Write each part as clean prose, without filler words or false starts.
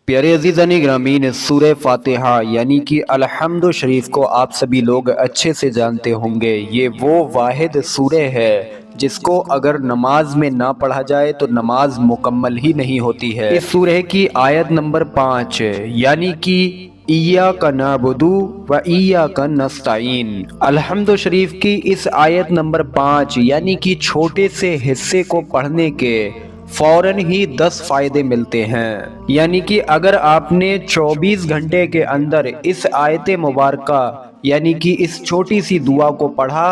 پیارے عزیزان گرامین، سورہ فاتحہ یعنی کہ الحمد شریف کو آپ سبھی لوگ اچھے سے جانتے ہوں گے۔ یہ وہ واحد سورہ ہے جس کو اگر نماز میں نہ پڑھا جائے تو نماز مکمل ہی نہیں ہوتی ہے۔ اس سورہ کی آیت نمبر 5 یعنی کہ ایاک نعبد و ایاک نستعین، الحمد شریف کی اس آیت نمبر 5 یعنی کہ چھوٹے سے حصے کو پڑھنے کے فوراً ہی 10 فائدے ملتے ہیں۔ یعنی کہ اگر آپ نے 24 گھنٹے کے اندر اس آیت مبارکہ یعنی کہ اس چھوٹی سی دعا کو پڑھا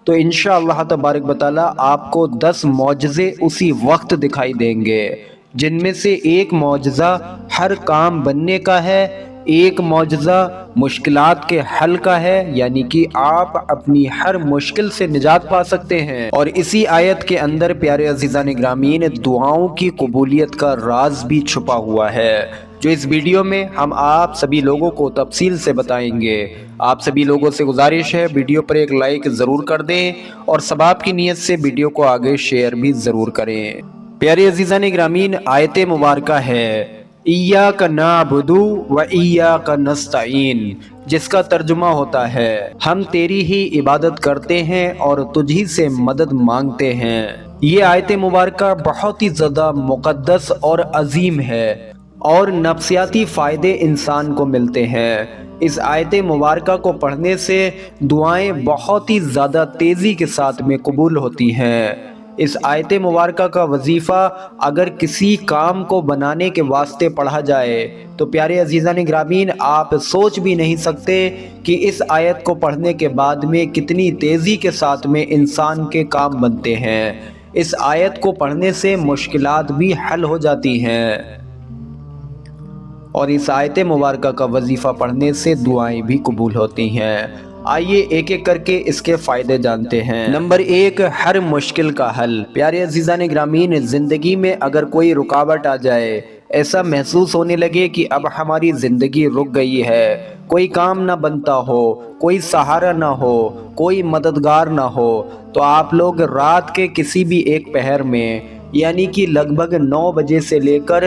تو انشاءاللہ تبارک و تعالی آپ کو 10 معجزے اسی وقت دکھائی دیں گے، جن میں سے ایک معجزہ ہر کام بننے کا ہے، ایک معجزہ مشکلات کے حل کا ہے، یعنی کہ آپ اپنی ہر مشکل سے نجات پا سکتے ہیں۔ اور اسی آیت کے اندر پیارے عزیزان گرامین دعاؤں کی قبولیت کا راز بھی چھپا ہوا ہے، جو اس ویڈیو میں ہم آپ سبھی لوگوں کو تفصیل سے بتائیں گے۔ آپ سبھی لوگوں سے گزارش ہے ویڈیو پر ایک لائک ضرور کر دیں اور ثواب کی نیت سے ویڈیو کو آگے شیئر بھی ضرور کریں۔ پیارے عزیزان گرامین آیت مبارکہ ہے ایاک نعبد و ایاک نستعین، جس کا ترجمہ ہوتا ہے ہم تیری ہی عبادت کرتے ہیں اور تجھ ہی سے مدد مانگتے ہیں۔ یہ آیت مبارکہ بہت ہی زیادہ مقدس اور عظیم ہے اور نفسیاتی فائدے انسان کو ملتے ہیں۔ اس آیت مبارکہ کو پڑھنے سے دعائیں بہت ہی زیادہ تیزی کے ساتھ میں قبول ہوتی ہیں۔ اس آیت مبارکہ کا وظیفہ اگر کسی کام کو بنانے کے واسطے پڑھا جائے تو پیارے عزیزان گرامین آپ سوچ بھی نہیں سکتے کہ اس آیت کو پڑھنے کے بعد میں کتنی تیزی کے ساتھ میں انسان کے کام بنتے ہیں۔ اس آیت کو پڑھنے سے مشکلات بھی حل ہو جاتی ہیں اور اس آیت مبارکہ کا وظیفہ پڑھنے سے دعائیں بھی قبول ہوتی ہیں۔ آئیے ایک ایک کر کے اس کے فائدے جانتے ہیں۔ نمبر 1، ہر مشکل کا حل۔ پیارے عزیزان گرامین زندگی میں اگر کوئی رکاوٹ آ جائے، ایسا محسوس ہونے لگے کہ اب ہماری زندگی رک گئی ہے، کوئی کام نہ بنتا ہو، کوئی سہارا نہ ہو، کوئی مددگار نہ ہو، تو آپ لوگ رات کے کسی بھی ایک پہر میں یعنی کہ لگ بھگ 9 بجے سے لے کر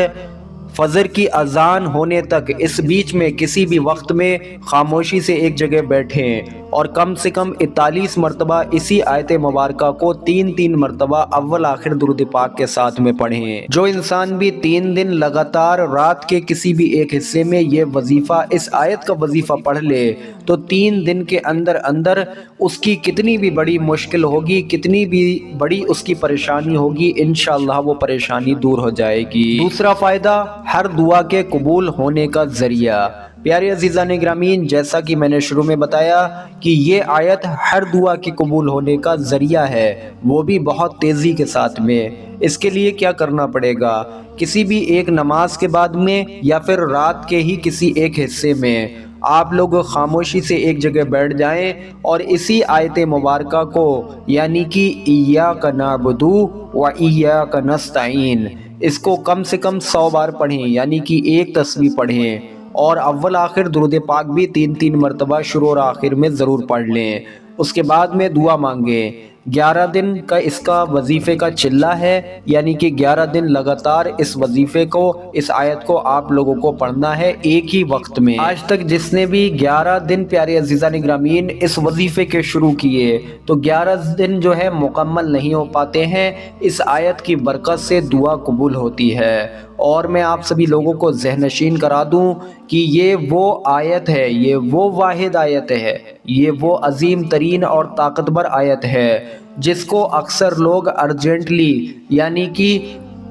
فجر کی اذان ہونے تک اس بیچ میں کسی بھی وقت میں خاموشی سے ایک جگہ بیٹھیں اور کم سے کم 41 مرتبہ اسی آیت مبارکہ کو 3 مرتبہ اول آخر درود پاک کے ساتھ میں پڑھیں۔ جو انسان بھی 3 دن لگاتار رات کے کسی بھی ایک حصے میں یہ وظیفہ اس آیت کا وظیفہ پڑھ لے تو 3 دن کے اندر اندر اس کی کتنی بھی بڑی مشکل ہوگی، کتنی بھی بڑی اس کی پریشانی ہوگی، انشاءاللہ وہ پریشانی دور ہو جائے گی۔ دوسرا فائدہ، ہر دعا کے قبول ہونے کا ذریعہ۔ پیارے عزیزان گرامین جیسا کہ میں نے شروع میں بتایا کہ یہ آیت ہر دعا کی قبول ہونے کا ذریعہ ہے، وہ بھی بہت تیزی کے ساتھ میں۔ اس کے لیے کیا کرنا پڑے گا؟ کسی بھی ایک نماز کے بعد میں یا پھر رات کے ہی کسی ایک حصے میں آپ لوگ خاموشی سے ایک جگہ بیٹھ جائیں اور اسی آیت مبارکہ کو یعنی کہ ایاک نعبد و ایاک نستعین اس کو کم سے کم 100 بار پڑھیں، یعنی کہ ایک تسبیح پڑھیں اور اول آخر درود پاک بھی 3 مرتبہ شروع اور آخر میں ضرور پڑھ لیں۔ اس کے بعد میں دعا مانگیں۔ 11 دن کا اس کا وظیفے کا چلہ ہے، یعنی کہ 11 دن لگاتار اس وظیفے کو، اس آیت کو آپ لوگوں کو پڑھنا ہے ایک ہی وقت میں۔ آج تک جس نے بھی 11 دن پیارے عزیزان گرامین اس وظیفے کے شروع کیے تو 11 دن جو ہے مکمل نہیں ہو پاتے ہیں، اس آیت کی برکت سے دعا قبول ہوتی ہے۔ اور میں آپ سبھی لوگوں کو ذہن نشین کرا دوں کہ یہ وہ آیت ہے، یہ وہ واحد آیت ہے، یہ وہ عظیم ترین اور طاقتور آیت ہے جس کو اکثر لوگ ارجنٹلی یعنی کہ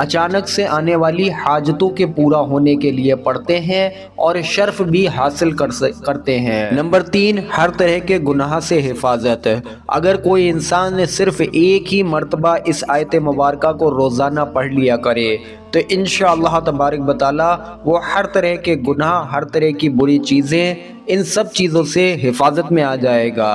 اچانک سے آنے والی حاجتوں کے پورا ہونے کے لیے پڑھتے ہیں اور شرف بھی حاصل کرتے ہیں۔ نمبر 3، ہر طرح کے گناہ سے حفاظت۔ اگر کوئی انسان صرف ایک ہی مرتبہ اس آیت مبارکہ کو روزانہ پڑھ لیا کرے تو انشاءاللہ تبارک و تعالی وہ ہر طرح کے گناہ، ہر طرح کی بری چیزیں، ان سب چیزوں سے حفاظت میں آ جائے گا۔